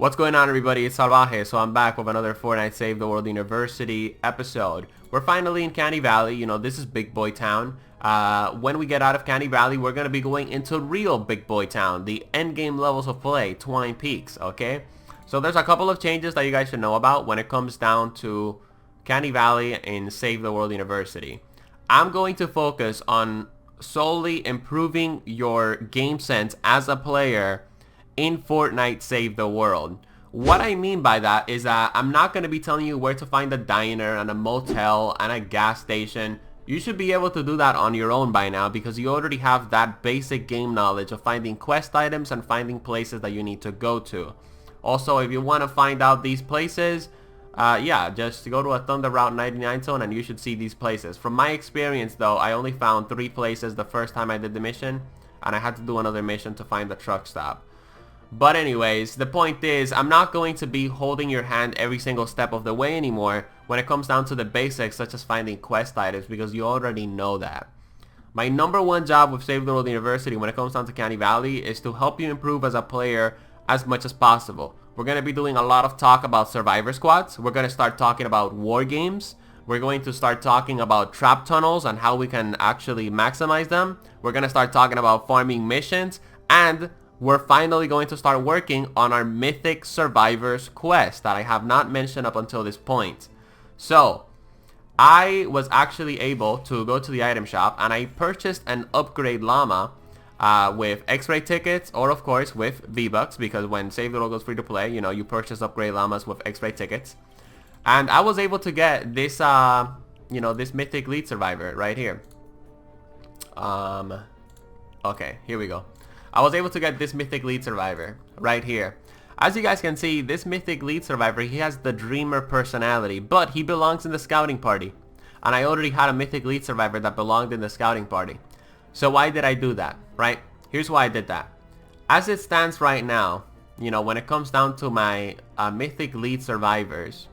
What's going on, everybody? It's Salvaje. So I'm back with another Fortnite Save the World University episode. We're finally in Canny Valley. You know, this is Big Boy Town. When we get out of Canny Valley, we're going to be going into real Big Boy Town, the endgame levels of play, Twine Peaks, okay? So there's a couple of changes that you guys should know about when it comes down to Canny Valley and Save the World University. I'm going to focus on solely improving your game sense as a player in Fortnite Save the World. What I mean by that is that I'm not going to be telling you where to find a diner and a motel and a gas station. You should be able to do that on your own by now because you already have that basic game knowledge of finding quest items and finding places that you need to go to. Also, if you want to find out these places, yeah, just go to a Thunder Route 99 zone and you should see these places. From my experience though, I only found 3 places the first time I did the mission, and I had to do another mission to find the truck stop. But anyways, the point is, I'm not going to be holding your hand every single step of the way anymore when it comes down to the basics such as finding quest items, because you already know that. My #1 job with Save the World University when it comes down to Canny Valley is to help you improve as a player as much as possible. We're going to be doing a lot of talk about survivor squads. We're going to start talking about war games. We're going to start talking about trap tunnels and how we can actually maximize them. We're going to start talking about farming missions, and we're finally going to start working on our Mythic Survivors quest that I have not mentioned up until this point. So, I was actually able to go to the item shop and I purchased an upgrade llama with X-ray tickets, or of course with V-Bucks, because when Save the World goes free to play, you know, you purchase upgrade llamas with X-ray tickets. And I was able to get this, you know, this Mythic Lead Survivor right here. Okay, here we go. I was able to get this Mythic Lead Survivor right here. As you guys can see, this Mythic Lead Survivor, he has the Dreamer personality, but he belongs in the scouting party. And I already had a Mythic Lead Survivor that belonged in the scouting party. So why did I do that, right? Here's why I did that. As it stands right now, you know, when it comes down to my Mythic Lead Survivors,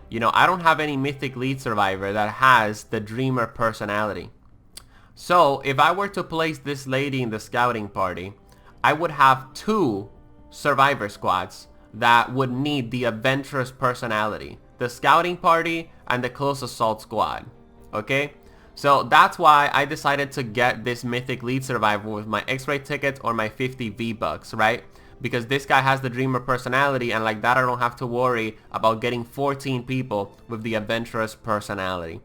you know, I don't have any Mythic Lead Survivor that has the Dreamer personality. So if I were to place this lady in the scouting party, I would have 2 survivor squads that would need the adventurous personality. The scouting party and the close assault squad. Okay? So that's why I decided to get this Mythic Lead Survivor with my X-ray tickets or my 50 V-Bucks, right? Because this guy has the Dreamer personality, and like that I don't have to worry about getting 14 people with the adventurous personality.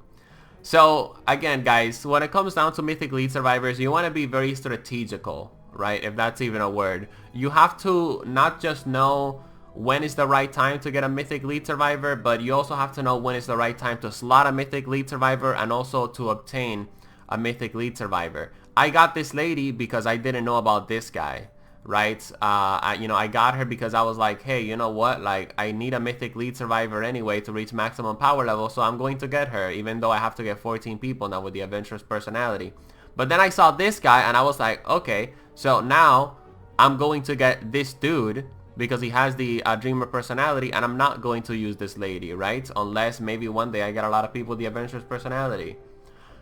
So again guys, when it comes down to Mythic Lead Survivors, you want to be very strategical, right? If that's even a word. You have to not just know when is the right time to get a Mythic Lead Survivor, but you also have to know when is the right time to slot a Mythic Lead Survivor and also to obtain a Mythic Lead Survivor. I got this lady because I didn't know about this guy, right? You know, I got her because I was like, hey, you know what? Like, I need a Mythic Lead Survivor anyway to reach maximum power level, so I'm going to get her, even though I have to get 14 people now with the adventurous personality. But then I saw this guy and I was like, okay, so now I'm going to get this dude because he has the Dreamer personality, and I'm not going to use this lady, right? Unless maybe one day I get a lot of people with the adventurous personality.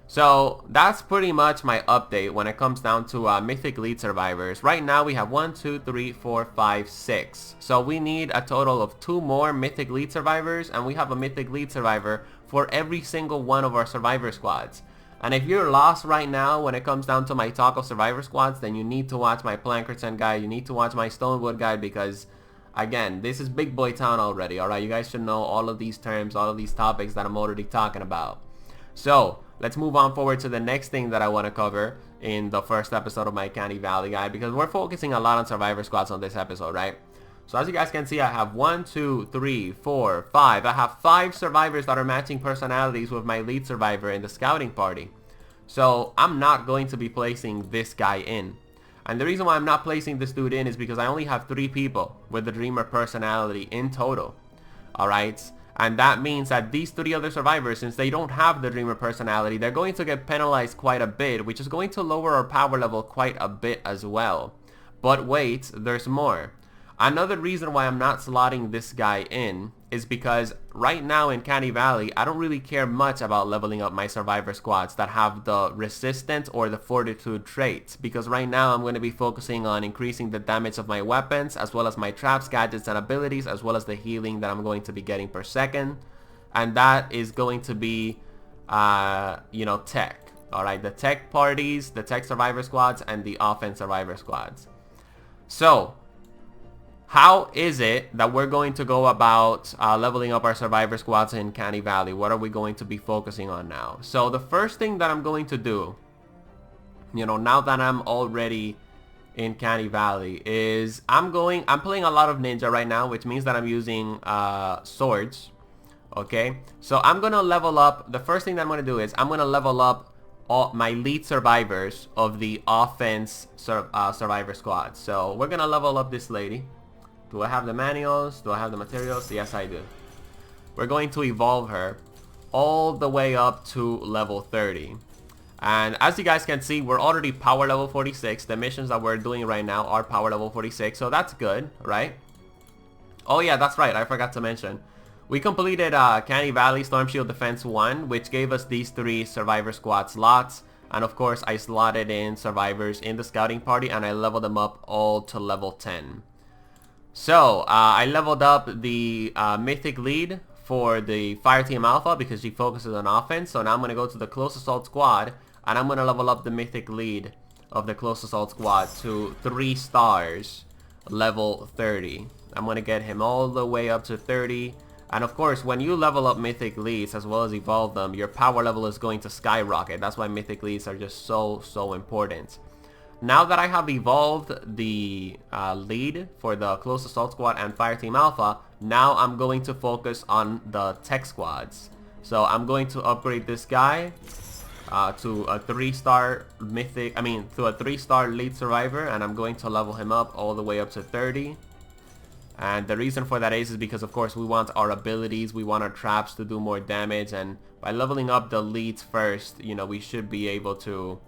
So that's pretty much my update when it comes down to Mythic Lead Survivors. Right now we have 1, 2, 3, 4, 5, 6. So we need a total of 2 more Mythic Lead Survivors, and we have a Mythic Lead Survivor for every single one of our survivor squads. And if you're lost right now when it comes down to my talk of survivor squads, then you need to watch my Plankerton guide, you need to watch my Stonewood guide, because again, this is Big Boy Town already, alright? You guys should know all of these terms, all of these topics that I'm already talking about. So, let's move on forward to the next thing that I want to cover in the first episode of my Canny Valley guide, because we're focusing a lot on survivor squads on this episode, right? So as you guys can see, I have 1, 2, 3, 4, 5. I have 5 survivors that are matching personalities with my lead survivor in the scouting party. So I'm not going to be placing this guy in. And the reason why I'm not placing this dude in is because I only have 3 people with the Dreamer personality in total. Alright? And that means that these 3 other survivors, since they don't have the Dreamer personality, they're going to get penalized quite a bit, which is going to lower our power level quite a bit as well. But wait, there's more. Another reason why I'm not slotting this guy in is because right now in Canny Valley, I don't really care much about leveling up my survivor squads that have the resistance or the fortitude traits, because right now I'm going to be focusing on increasing the damage of my weapons, as well as my traps, gadgets, and abilities, as well as the healing that I'm going to be getting per second. And that is going to be, you know, tech. Alright, the tech parties, the tech survivor squads, and the offense survivor squads. So, how is it that we're going to go about leveling up our survivor squads in Canny Valley? What are we going to be focusing on now? So, the first thing that I'm going to do, you know, now that I'm already in Canny Valley, is I'm playing a lot of ninja right now, which means that I'm using swords. Okay, so I'm gonna level up. The first thing that I'm gonna do is I'm gonna level up all my lead survivors of the offense survivor squad. So we're gonna level up this lady. Do I have the manuals? Do I have the materials? Yes, I do. We're going to evolve her all the way up to level 30. And as you guys can see, we're already power level 46. The missions that we're doing right now are power level 46, so that's good, right? Oh yeah, that's right, I forgot to mention. We completed Canny Valley Storm Shield Defense 1, which gave us these 3 survivor squad slots. And of course, I slotted in survivors in the scouting party, and I leveled them up all to level 10. So, I leveled up the Mythic lead for the Fireteam Alpha because she focuses on offense. So now I'm going to go to the Close Assault Squad, and I'm going to level up the Mythic lead of the Close Assault Squad to 3 stars, level 30. I'm going to get him all the way up to 30. And of course, when you level up Mythic leads as well as evolve them, your power level is going to skyrocket. That's why Mythic leads are just so important. Now that I have evolved the lead for the Close Assault Squad and Fireteam Alpha, now I'm going to focus on the tech squads. So I'm going to upgrade this guy to a 3-star Mythic, to a 3-star lead survivor, and I'm going to level him up all the way up to 30. And the reason for that is because of course we want our abilities, we want our traps to do more damage, and by leveling up the leads first, you know, we should be able to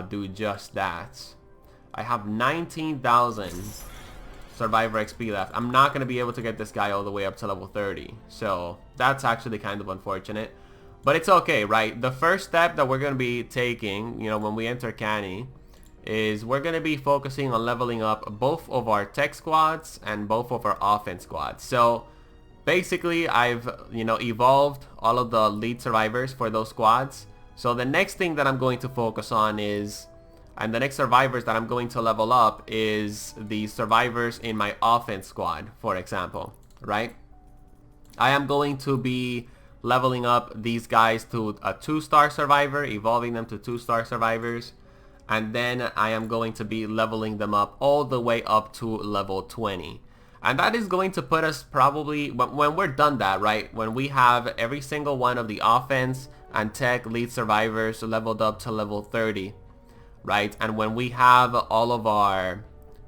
do just that. I have 19,000 survivor XP left. I'm not going to be able to get this guy all the way up to level 30, so that's actually kind of unfortunate, but it's okay, right? The first step that we're going to be taking, you know, when we enter Canny, is we're going to be focusing on leveling up both of our tech squads and both of our offense squads. So basically I've, you know, evolved all of the lead survivors for those squads. So the next thing that I'm going to focus on is, and the next survivors that I'm going to level up is the survivors in my offense squad, for example, right? I am going to be leveling up these guys to a 2-star survivor, evolving them to 2-star survivors. And then I am going to be leveling them up all the way up to level 20. And that is going to put us probably, when we're done that, right? When we have every single one of the offense and tech lead survivors leveled up to level 30, right? And when we have all of our,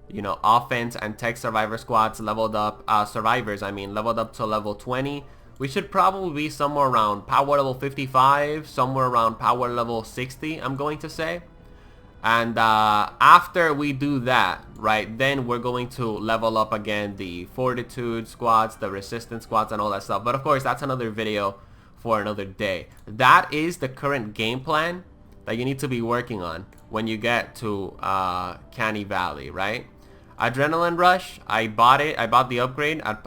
you know, offense and tech survivor squads leveled up, leveled up to level 20, we should probably be somewhere around power level 55, somewhere around power level 60, I'm going to say. And after we do that, right, then we're going to level up again the fortitude squads, the resistance squads, and all that stuff. But of course, that's another video for another day. That is the current game plan that you need to be working on when you get to Canny Valley, right? Adrenaline Rush, I bought it. I bought the upgrade at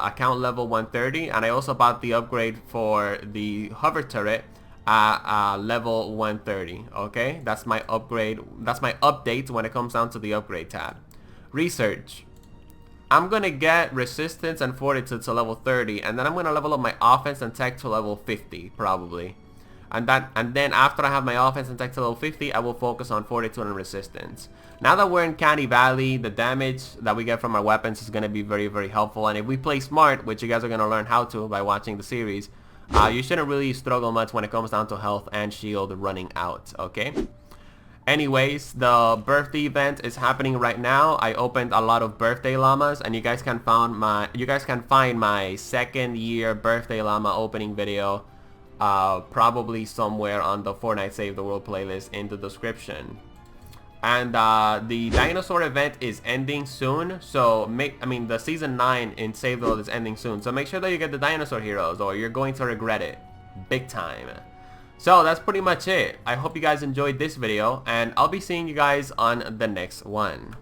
account level 130, and I also bought the upgrade for the hover turret level 130. Okay, that's my upgrade, that's my update when it comes down to the upgrade tab. Research, I'm gonna get resistance and fortitude to level 30, and then I'm gonna level up my offense and tech to level 50 probably, and then after I have my offense and tech to level 50, I will focus on fortitude and resistance. Now that we're in Canny Valley, the damage that we get from our weapons is gonna be very helpful, and if we play smart, which you guys are gonna learn how to by watching the series, you shouldn't really struggle much when it comes down to health and shield running out, okay? Anyways, the birthday event is happening right now. I opened a lot of birthday llamas, and you guys can find my 2nd year birthday llama opening video probably somewhere on the Fortnite Save the World playlist in the description. And the dinosaur event is ending soon, so the season 9 in Save the World is ending soon, so make sure that you get the dinosaur heroes or you're going to regret it big time. So that's pretty much it. I hope you guys enjoyed this video, and I'll be seeing you guys on the next one.